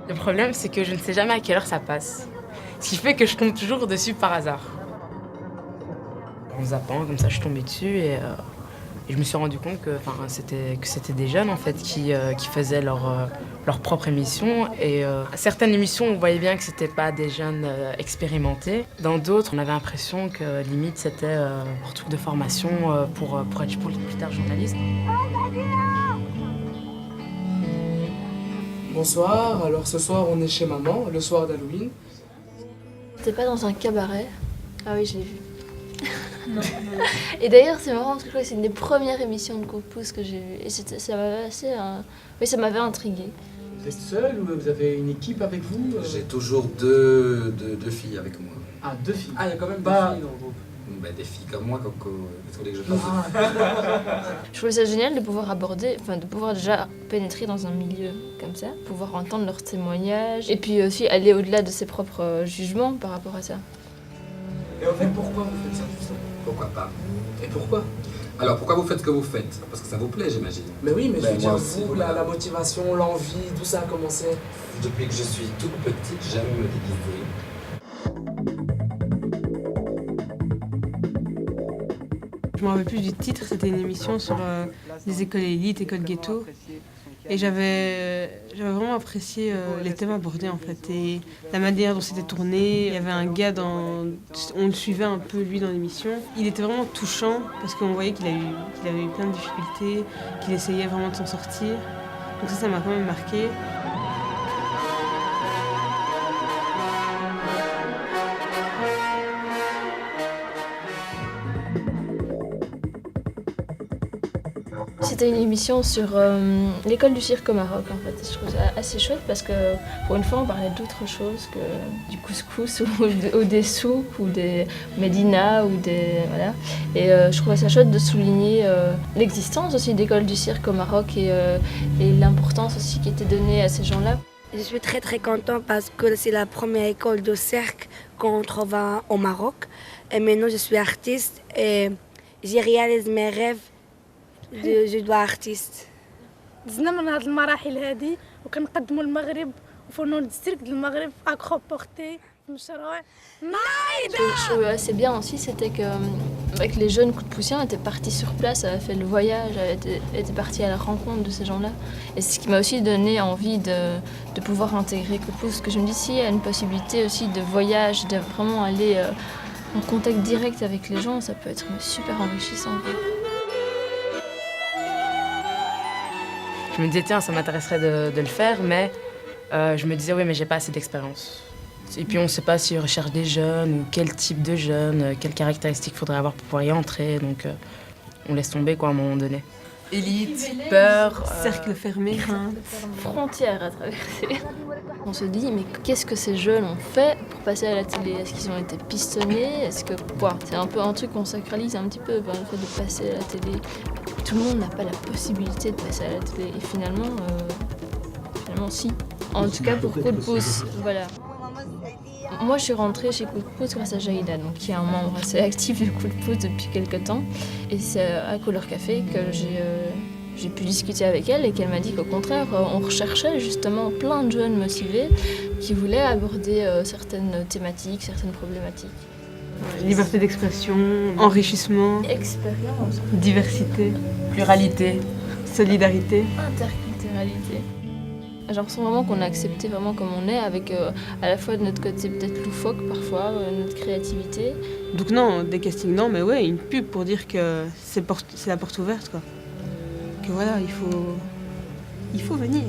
Le problème, c'est que je ne sais jamais à quelle heure ça passe. Ce qui fait que je tombe toujours dessus par hasard. En zappant, comme ça, je suis tombée dessus et je me suis rendu compte que c'était des jeunes en fait qui faisaient leur propre émission. Et certaines émissions, on voyait bien que c'était pas des jeunes expérimentés. Dans d'autres, on avait l'impression que limite c'était un truc de formation pour être plus tard journaliste. Bonsoir, alors ce soir on est chez maman, le soir d'Halloween. C'était pas dans un cabaret. Ah oui, je l'ai vu. Et d'ailleurs, c'est marrant parce que je crois que c'est une des premières émissions de Coup de pouce que j'ai vues. Et ça m'avait oui, ça m'avait intriguée. Vous êtes seul ou vous avez une équipe avec vous? J'ai toujours deux filles avec moi. Ah, deux filles. Ah, il y a quand même deux filles dans le groupe. Ben, des filles comme moi, Coco. Vous voulez que je fasse Je trouvais ça génial de pouvoir de pouvoir déjà pénétrer dans un milieu comme ça, pouvoir entendre leurs témoignages et puis aussi aller au-delà de ses propres jugements par rapport à ça. Et en fait, pourquoi vous faites ça justement? Pourquoi pas? Et pourquoi? Alors, pourquoi vous faites ce que vous faites? Parce que ça vous plaît, j'imagine. Mais oui, mais je veux dire, moi aussi, vous, la motivation, l'envie, tout ça a commencé. Depuis que je suis toute petite, j'aime me déguiser. Je me rappelle plus du titre, c'était une émission sur les écoles élites, écoles ghetto. Et j'avais vraiment apprécié les thèmes abordés en fait et la manière dont c'était tourné. Il y avait un gars on le suivait un peu lui dans l'émission. Il était vraiment touchant parce qu'on voyait qu'il avait eu plein de difficultés, qu'il essayait vraiment de s'en sortir. Donc ça m'a quand même marqué. C'était une émission sur l'école du cirque au Maroc en fait. Je trouve ça assez chouette parce que pour une fois on parlait d'autre chose que du couscous ou des souks ou des médinas ou des voilà. Et je trouvais ça chouette de souligner l'existence aussi d'écoles du cirque au Maroc et l'importance aussi qui était donnée à ces gens-là. Je suis très très contente parce que c'est la première école de cirque qu'on trouve au Maroc. Et maintenant je suis artiste et j'ai réalisé mes rêves. Je dois artiste. دزنا من هذه المراحل هذه وكنقدموا المغرب وفنون السيرك ديال المغرب اكخو بورتي مشروع Ce que je trouvais assez bien aussi, c'était qu'avec les jeunes coups de poussière, on était partis sur place, avaient fait le voyage, était partis à la rencontre de ces gens-là. Et c'est ce qui m'a aussi donné envie de pouvoir intégrer coup de pouce. Parce que je me dis, s'il y a une possibilité aussi de voyage, de vraiment aller en contact direct avec les gens, ça peut être super enrichissant. Je me disais, tiens, ça m'intéresserait de le faire, mais je me disais, oui, mais j'ai pas assez d'expérience. Et puis on ne sait pas si on recherche des jeunes ou quel type de jeunes, quelles caractéristiques il faudrait avoir pour pouvoir y entrer. Donc on laisse tomber quoi à un moment donné. Élite, peur, Cercle fermé, crainte. Frontières à traverser. On se dit, mais qu'est-ce que ces jeunes ont fait pour passer à la télé? Est-ce qu'ils ont été pistonnés? Est-ce que quoi? C'est un peu un truc qu'on sacralise un petit peu par le fait de passer à la télé. Tout le monde n'a pas la possibilité de passer à la télé. Et finalement si. En tout cas pour Coup de pouce, voilà. Moi, je suis rentrée chez Coup de pouce grâce à Jaïda, donc qui est un membre assez actif du Coup de pouce depuis quelques temps. Et c'est à Couleur Café que j'ai pu discuter avec elle et qu'elle m'a dit qu'au contraire, on recherchait justement plein de jeunes motivés qui voulaient aborder certaines thématiques, certaines problématiques. Liberté d'expression, enrichissement, Expérience, diversité, pluralité, solidarité. interculturalité. J'ai l'impression vraiment qu'on a accepté vraiment comme on est, avec à la fois de notre côté peut-être loufoque parfois, notre créativité. Donc non, des castings non, mais ouais, une pub pour dire que c'est la porte ouverte quoi. Que voilà, il faut venir.